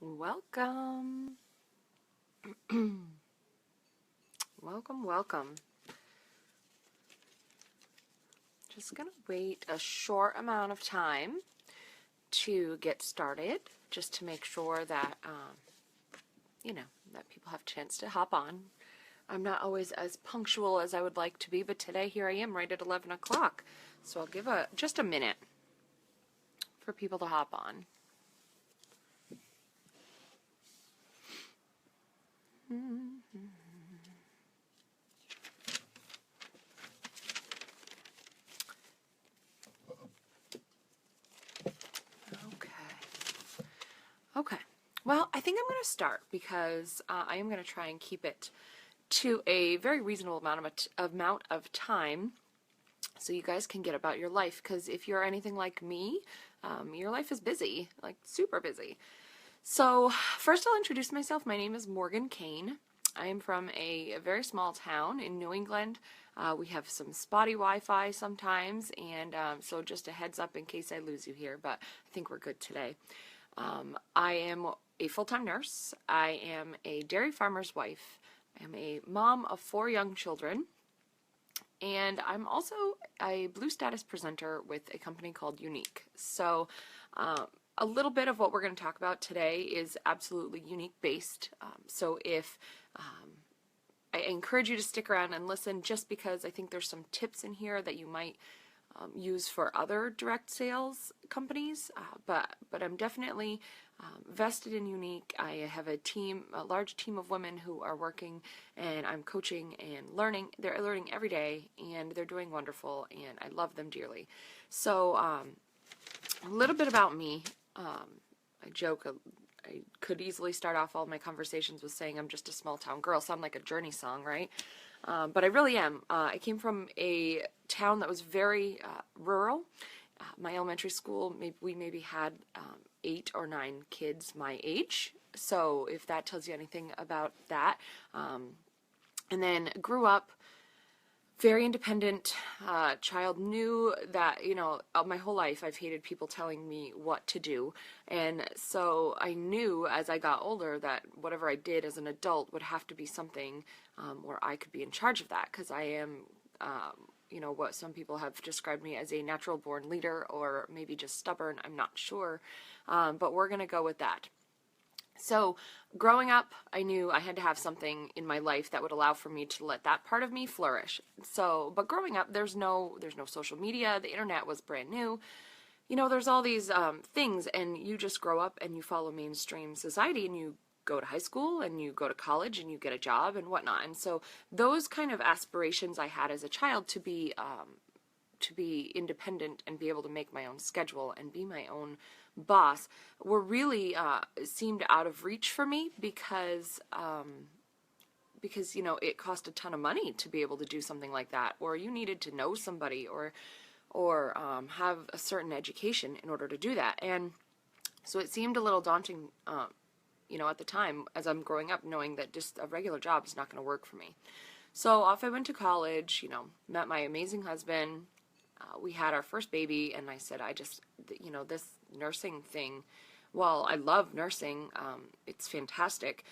Welcome. Welcome. Just gonna wait a short amount of time to get started, just to make sure that, that people have a chance to hop on. I'm not always as punctual as I would like to be, but today here I am right at 11 o'clock. So I'll give just a minute for people to hop on. Okay. Well, I think I'm going to start because I am going to try and keep it to a very reasonable amount of time so you guys can get about your life, because if you're anything like me, your life is busy, like super busy. So first I'll introduce myself. My name is Morgan Kane. I am from a very small town in New England. We have some spotty Wi-Fi sometimes, and so just a heads up in case I lose you here, but I think we're good today. I am a full-time nurse. I am a dairy farmer's wife. I am a mom of 4 young children. And I'm also a Blue Status presenter with a company called Unique. So a little bit of what we're going to talk about today is absolutely Unique based. So if I encourage you to stick around and listen, just because I think there's some tips in here that you might use for other direct sales companies, but I'm definitely vested in Unique. I have a large team of women who are working, and I'm coaching and learning. They're learning every day, and they're doing wonderful, and I love them dearly. So a little bit about me. I joke, I could easily start off all my conversations with saying I'm just a small town girl, sound like a Journey song, right? But I really am. I came from a town that was very rural. My elementary school, we maybe had 8 or 9 kids my age, so if that tells you anything about that. And then grew up very independent child, knew that, my whole life I've hated people telling me what to do, and so I knew as I got older that whatever I did as an adult would have to be something where I could be in charge of that, because I am what some people have described me as a natural born leader, or maybe just stubborn, I'm not sure, but we're gonna go with that. So growing up, I knew I had to have something in my life that would allow for me to let that part of me flourish. So, but growing up, there's no social media. The internet was brand new. There's all these things, and you just grow up and you follow mainstream society, and you go to high school and you go to college and you get a job and whatnot. And so those kind of aspirations I had as a child to be independent and be able to make my own schedule and be my own boss were really seemed out of reach for me, because it cost a ton of money to be able to do something like that, or you needed to know somebody or have a certain education in order to do that. And so it seemed a little daunting at the time as I'm growing up, knowing that just a regular job is not going to work for me. So off I went to college, met my amazing husband. We had our first baby, and I said, this nursing thing, while I love nursing, it's fantastic.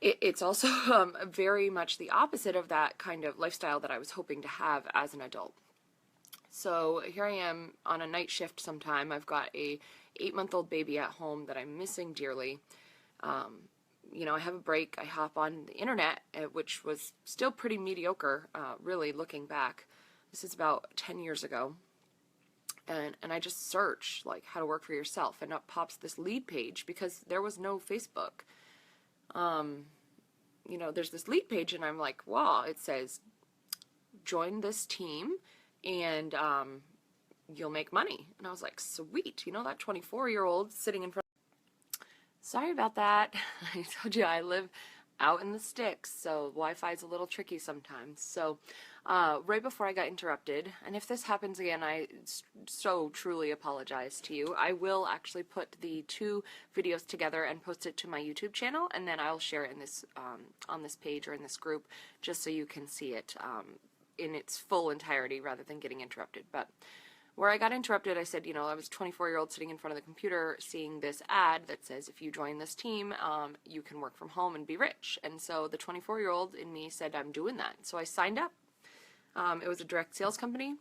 It's also very much the opposite of that kind of lifestyle that I was hoping to have as an adult. So here I am on a night shift sometime. I've got a 8-month-old baby at home that I'm missing dearly. I have a break. I hop on the internet, which was still pretty mediocre, really, looking back. This is about 10 years ago. And I just search, like, how to work for yourself, and up pops this lead page, because there was no Facebook. There's this lead page, and I'm like, wow, it says, join this team, and you'll make money. And I was like, sweet, that 24-year-old sitting in front. Sorry about that. I told you I live out in the sticks, so Wi-Fi is a little tricky sometimes. So right before I got interrupted, and if this happens again, I so truly apologize to you. I will actually put the 2 videos together and post it to my YouTube channel, and then I'll share it in this on this page or in this group, just so you can see it in its full entirety rather than getting interrupted. But where I got interrupted, I said, I was a 24-year-old sitting in front of the computer seeing this ad that says, if you join this team, you can work from home and be rich. And so the 24-year-old in me said, I'm doing that. So I signed up. It was a direct sales company.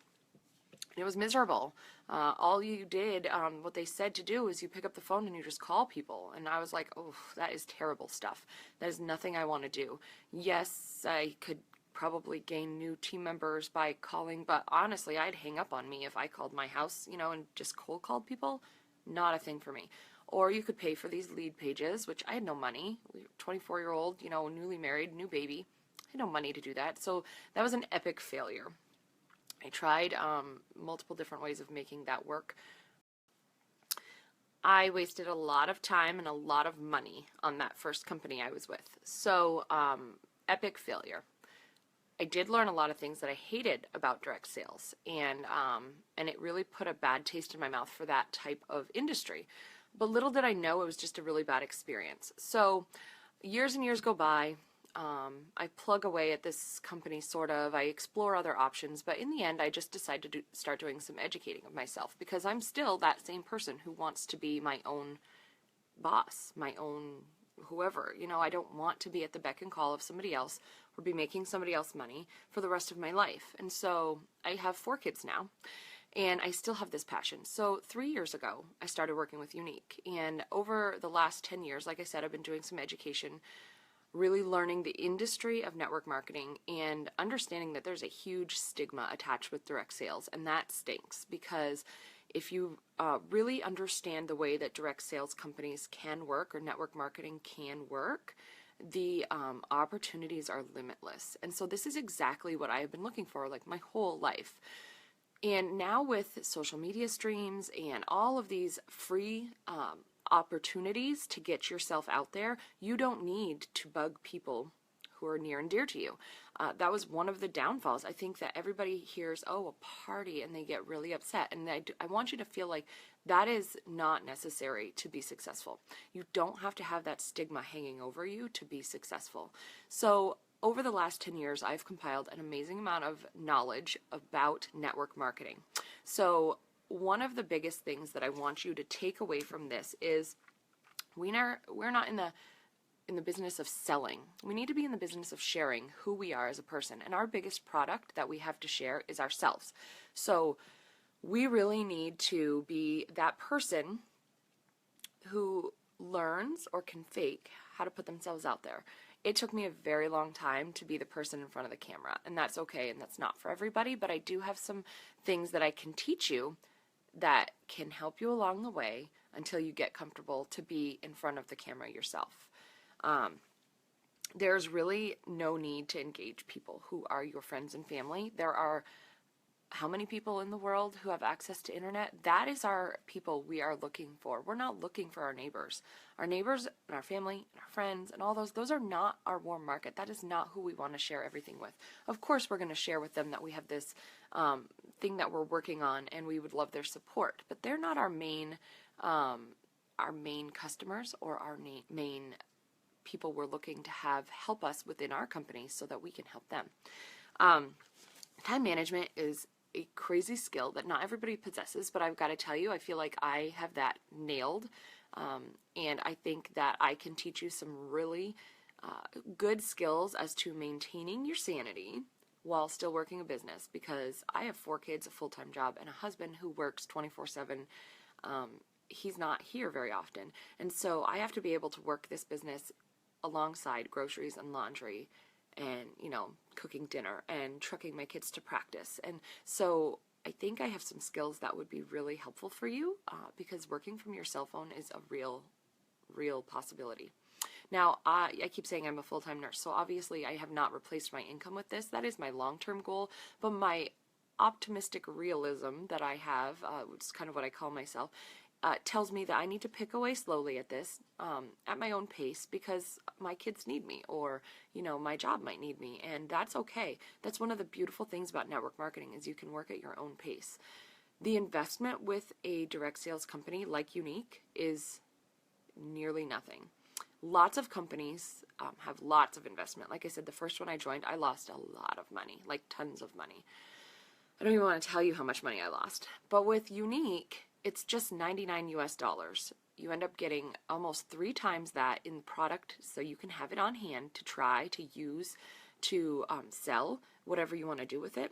It was miserable. All you did, what they said to do is you pick up the phone and you just call people. And I was like, oh, that is terrible stuff. That is nothing I want to do. Yes, I could probably gain new team members by calling, but honestly, I'd hang up on me if I called my house, and just cold called people. Not a thing for me. Or you could pay for these lead pages, which I had no money. 24-year-old, newly married, new baby. I had no money to do that. So that was an epic failure. I tried multiple different ways of making that work. I wasted a lot of time and a lot of money on that first company I was with. So, epic failure. I did learn a lot of things that I hated about direct sales, and it really put a bad taste in my mouth for that type of industry. But little did I know it was just a really bad experience. So years and years go by. I plug away at this company, sort of. I explore other options, but in the end, I just decide to start doing some educating of myself, because I'm still that same person who wants to be my own boss, my own whoever. I don't want to be at the beck and call of somebody else or be making somebody else money for the rest of my life. And so I have 4 kids now, and I still have this passion. So 3 years ago, I started working with Unique. And over the last 10 years, like I said, I've been doing some education, really learning the industry of network marketing and understanding that there's a huge stigma attached with direct sales. And that stinks, because if you really understand the way that direct sales companies can work, or network marketing can work, the opportunities are limitless. And so this is exactly what I have been looking for, like, my whole life. And now with social media streams and all of these free opportunities to get yourself out there, you don't need to bug people who are near and dear to you. That was one of the downfalls. I think that everybody hears, oh, a party, and they get really upset. And I want you to feel like that is not necessary to be successful. You don't have to have that stigma hanging over you to be successful. So over the last 10 years, I've compiled an amazing amount of knowledge about network marketing. So one of the biggest things that I want you to take away from this is we're not in the business of selling. We need to be in the business of sharing who we are as a person. And our biggest product that we have to share is ourselves. So we really need to be that person who learns or can fake how to put themselves out there. It took me a very long time to be the person in front of the camera, and that's okay, and that's not for everybody, but I do have some things that I can teach you that can help you along the way until you get comfortable to be in front of the camera yourself. There's really no need to engage people who are your friends and family. There are how many people in the world who have access to internet? That is our people we are looking for. We're not looking for our neighbors. Our neighbors and our family and our friends and all those are not our warm market. That is not who we want to share everything with. Of course, we're going to share with them that we have this thing that we're working on and we would love their support, but they're not our main customers or our main people we're looking to have help us within our company so that we can help them. Time management is a crazy skill that not everybody possesses, but I've got to tell you, I feel like I have that nailed, and I think that I can teach you some really good skills as to maintaining your sanity while still working a business, because I have 4 kids, a full-time job, and a husband who works 24/7. He's not here very often, and so I have to be able to work this business alongside groceries and laundry and, cooking dinner and trucking my kids to practice. And so I think I have some skills that would be really helpful for you, because working from your cell phone is a real possibility. Now, I keep saying I'm a full-time nurse, so obviously I have not replaced my income with this. That is my long-term goal, but my optimistic realism that I have, which is kind of what I call myself, tells me that I need to pick away slowly at this, at my own pace, because my kids need me, or, my job might need me, and that's okay. That's one of the beautiful things about network marketing, is you can work at your own pace. The investment with a direct sales company like Unique is nearly nothing. Lots of companies have lots of investment. Like I said, the first one I joined, I lost a lot of money, like tons of money. I don't even want to tell you how much money I lost. But with Unique, it's just 99 US dollars. You end up getting almost 3 times that in product, so you can have it on hand to try, to use, to sell, whatever you want to do with it.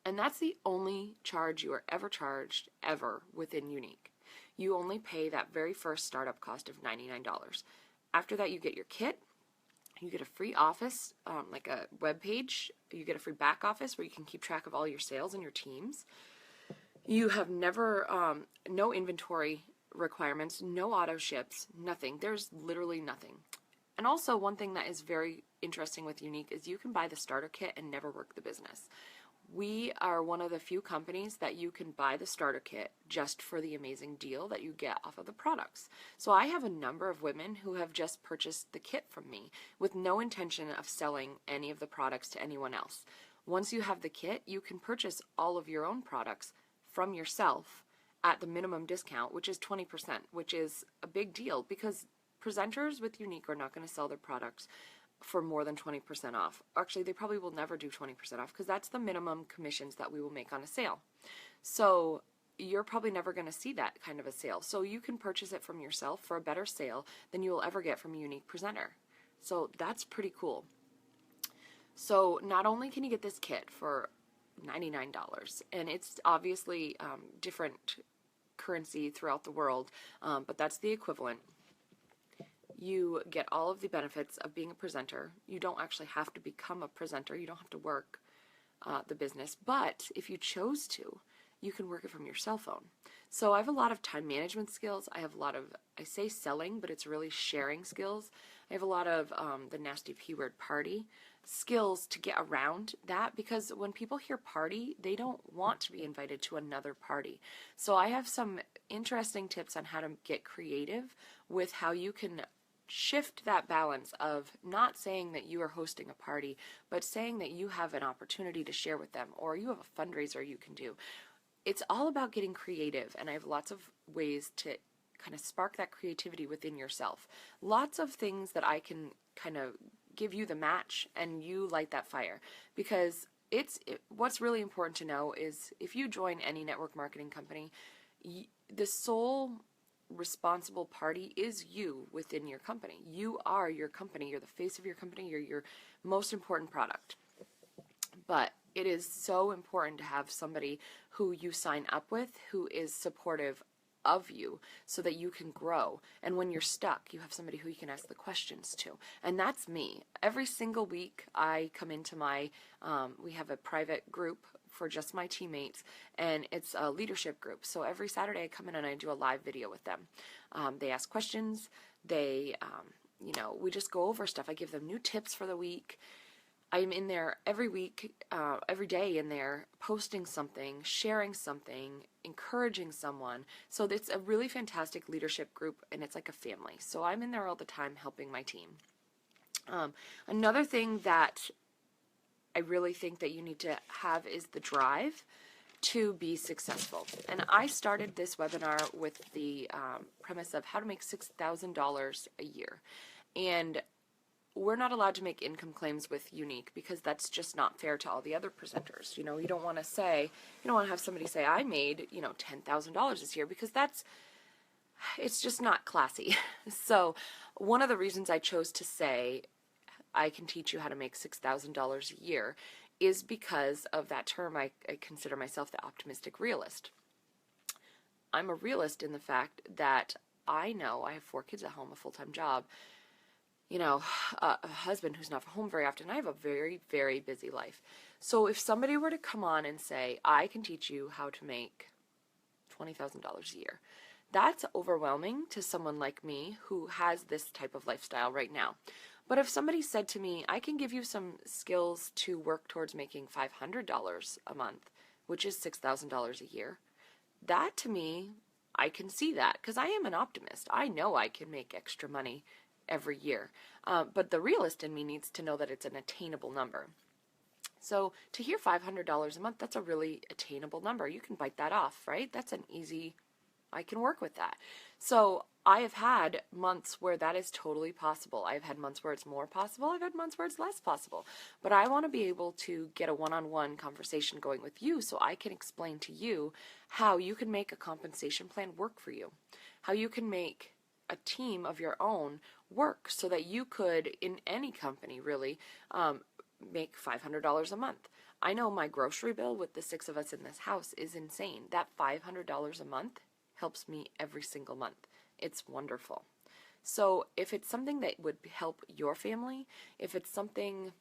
And that's the only charge you are ever charged, ever, within Unique. You only pay that very first startup cost of $99. After that, you get your kit. You get a free office, like a web page. You get a free back office where you can keep track of all your sales and your teams. You have never, no inventory requirements, no auto ships, nothing. There's literally nothing. And also, one thing that is very interesting with Unique is you can buy the starter kit and never work the business. We are one of the few companies that you can buy the starter kit just for the amazing deal that you get off of the products. So I have a number of women who have just purchased the kit from me with no intention of selling any of the products to anyone else. Once you have the kit, you can purchase all of your own products from yourself at the minimum discount, which is 20%, which is a big deal because presenters with Unique are not going to sell their products for more than 20% off. Actually, they probably will never do 20% off because that's the minimum commissions that we will make on a sale. So you're probably never going to see that kind of a sale. So you can purchase it from yourself for a better sale than you will ever get from a Unique presenter. So that's pretty cool. So not only can you get this kit for $99, and it's obviously different currency throughout the world, but that's the equivalent. You get all of the benefits of being a presenter. You don't actually have to become a presenter. You don't have to work the business. But if you chose to, you can work it from your cell phone. So I have a lot of time management skills. I have a lot of, I say selling, but it's really sharing skills. I have a lot of the nasty P word party skills to get around that, because when people hear party, they don't want to be invited to another party. So I have some interesting tips on how to get creative with how you can shift that balance of not saying that you are hosting a party, but saying that you have an opportunity to share with them, or you have a fundraiser you can do. It's all about getting creative, and I have lots of ways to kind of spark that creativity within yourself. Lots of things that I can kind of give you the match and you light that fire, because what's really important to know is if you join any network marketing company, the sole responsible party is you within your company. You are your company. You're the face of your company. You're your most important product. But it is so important to have somebody who you sign up with who is supportive of you so that you can grow. And when you're stuck, you have somebody who you can ask the questions to. And that's me. Every single week I come into my, we have a private group for just my teammates, and it's a leadership group. So every Saturday I come in and I do a live video with them. They ask questions. They, we just go over stuff. I give them new tips for the week. I'm in there every week, every day in there, posting something, sharing something, encouraging someone. So it's a really fantastic leadership group, and it's like a family. So I'm in there all the time helping my team. Another thing that I really think that you need to have is the drive to be successful. And I started this webinar with the premise of how to make $6,000 a year. And we're not allowed to make income claims with Unique because that's just not fair to all the other presenters. You don't want to have somebody say, I made, $10,000 this year, because it's just not classy. So one of the reasons I chose to say I can teach you how to make $6,000 a year is because of that term. I consider myself the optimistic realist. I'm a realist in the fact that I know I have 4 kids at home, a full-time job, a husband who's not home very often. I have a very, very busy life. So if somebody were to come on and say, I can teach you how to make $20,000 a year, that's overwhelming to someone like me who has this type of lifestyle right now. But if somebody said to me, I can give you some skills to work towards making $500 a month, which is $6,000 a year, that to me, I can see that, because I am an optimist. I know I can make extra money every year. But the realist in me needs to know that it's an attainable number. So to hear $500 a month, that's a really attainable number. You can bite that off, right? That's an easy, I can work with that. So I have had months where that is totally possible. I've had months where it's more possible. I've had months where it's less possible. But I want to be able to get a one-on-one conversation going with you so I can explain to you how you can make a compensation plan work for you, how you can make a team of your own work so that you could, in any company really, make $500 a month. I know my grocery bill with the 6 of us in this house is insane. That $500 a month helps me every single month. It's wonderful. So if it's something that would help your family, if it's something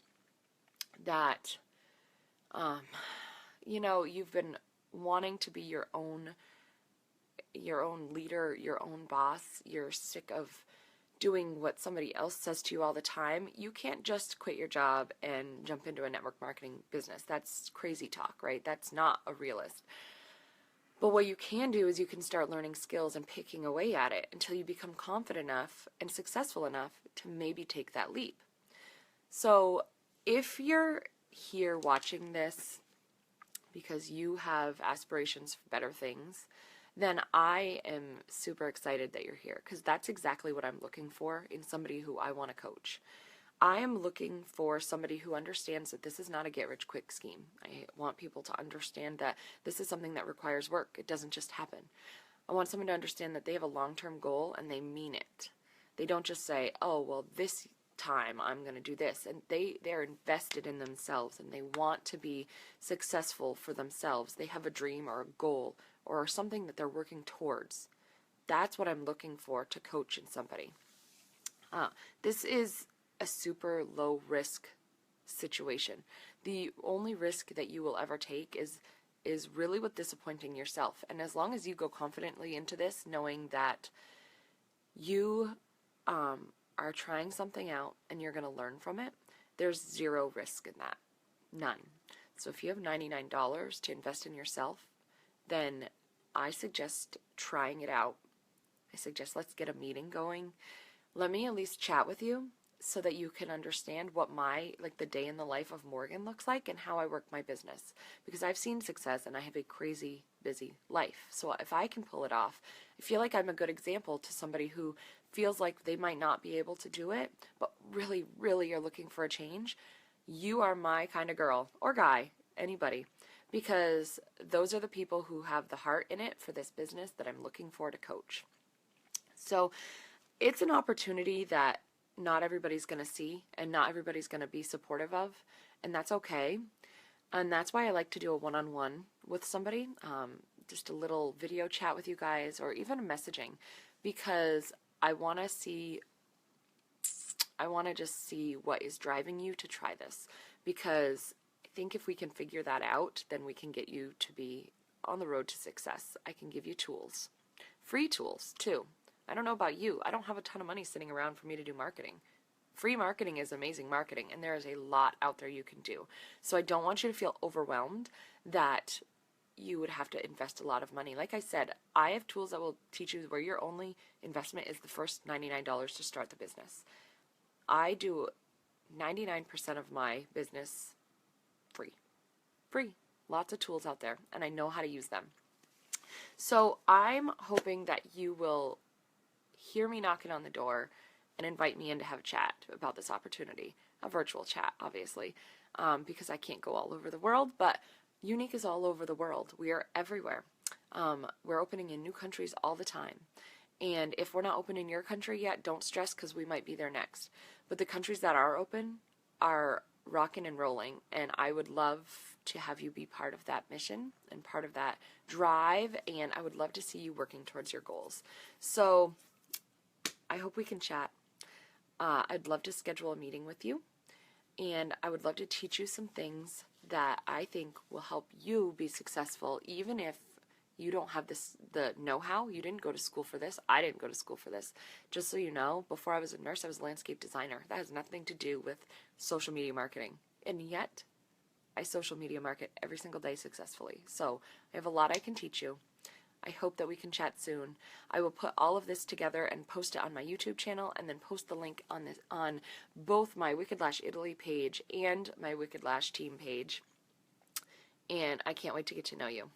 that, you've been wanting to be your own leader, your own boss, you're sick of doing what somebody else says to you all the time, you can't just quit your job and jump into a network marketing business. That's crazy talk, right? That's not a realist. But what you can do is you can start learning skills and picking away at it until you become confident enough and successful enough to maybe take that leap. So if you're here watching this because you have aspirations for better things, then I am super excited that you're here, because that's exactly what I'm looking for in somebody who I want to coach. I am looking for somebody who understands that this is not a get-rich-quick scheme. I want people to understand that this is something that requires work. It doesn't just happen. I want someone to understand that they have a long-term goal and they mean it. They don't just say, oh, well, this time I'm going to do this. And they're invested in themselves and they want to be successful for themselves. They have a dream or a goal or something that they're working towards. That's what I'm looking for to coach in somebody. This is a super low risk situation. The only risk that you will ever take is really with disappointing yourself. And as long as you go confidently into this, knowing that you are trying something out and you're going to learn from it, there's zero risk in that. None. So if you have $99 to invest in yourself, then I suggest trying it out. I suggest let's get a meeting going. Let me at least chat with you so that you can understand what the day in the life of Morgan looks like and how I work my business. Because I've seen success and I have a crazy busy life. So if I can pull it off, I feel like I'm a good example to somebody who feels like they might not be able to do it, but really, really are looking for a change. You are my kind of girl or guy, anybody, because those are the people who have the heart in it for this business that I'm looking for to coach. So it's an opportunity that not everybody's going to see and not everybody's going to be supportive of, and that's okay. And that's why I like to do a one-on-one with somebody, just a little video chat with you guys or even a messaging, because I want to just see what is driving you to try this, because I think if we can figure that out, then we can get you to be on the road to success. I can give you tools, free tools too. I don't know about you. I don't have a ton of money sitting around for me to do marketing. Free marketing is amazing marketing, and there is a lot out there you can do. So I don't want you to feel overwhelmed that you would have to invest a lot of money. Like I said, I have tools that will teach you where your only investment is the first $99 to start the business. I do 99% of my business free. Free. Lots of tools out there, and I know how to use them. So I'm hoping that you will hear me knocking on the door and invite me in to have a chat about this opportunity. A virtual chat, obviously, because I can't go all over the world, but Unique is all over the world. We are everywhere. We're opening in new countries all the time. And if we're not open in your country yet, don't stress, because we might be there next. But the countries that are open are rocking and rolling, and I would love to have you be part of that mission and part of that drive, and I would love to see you working towards your goals. So I hope we can chat. I'd love to schedule a meeting with you, and I would love to teach you some things that I think will help you be successful, even if you don't have the know-how. You didn't go to school for this. I didn't go to school for this. Just so you know, before I was a nurse, I was a landscape designer. That has nothing to do with social media marketing. And yet, I social media market every single day successfully. So I have a lot I can teach you. I hope that we can chat soon. I will put all of this together and post it on my YouTube channel, and then post the link on both my WickedLash Italy page and my WickedLash team page. And I can't wait to get to know you.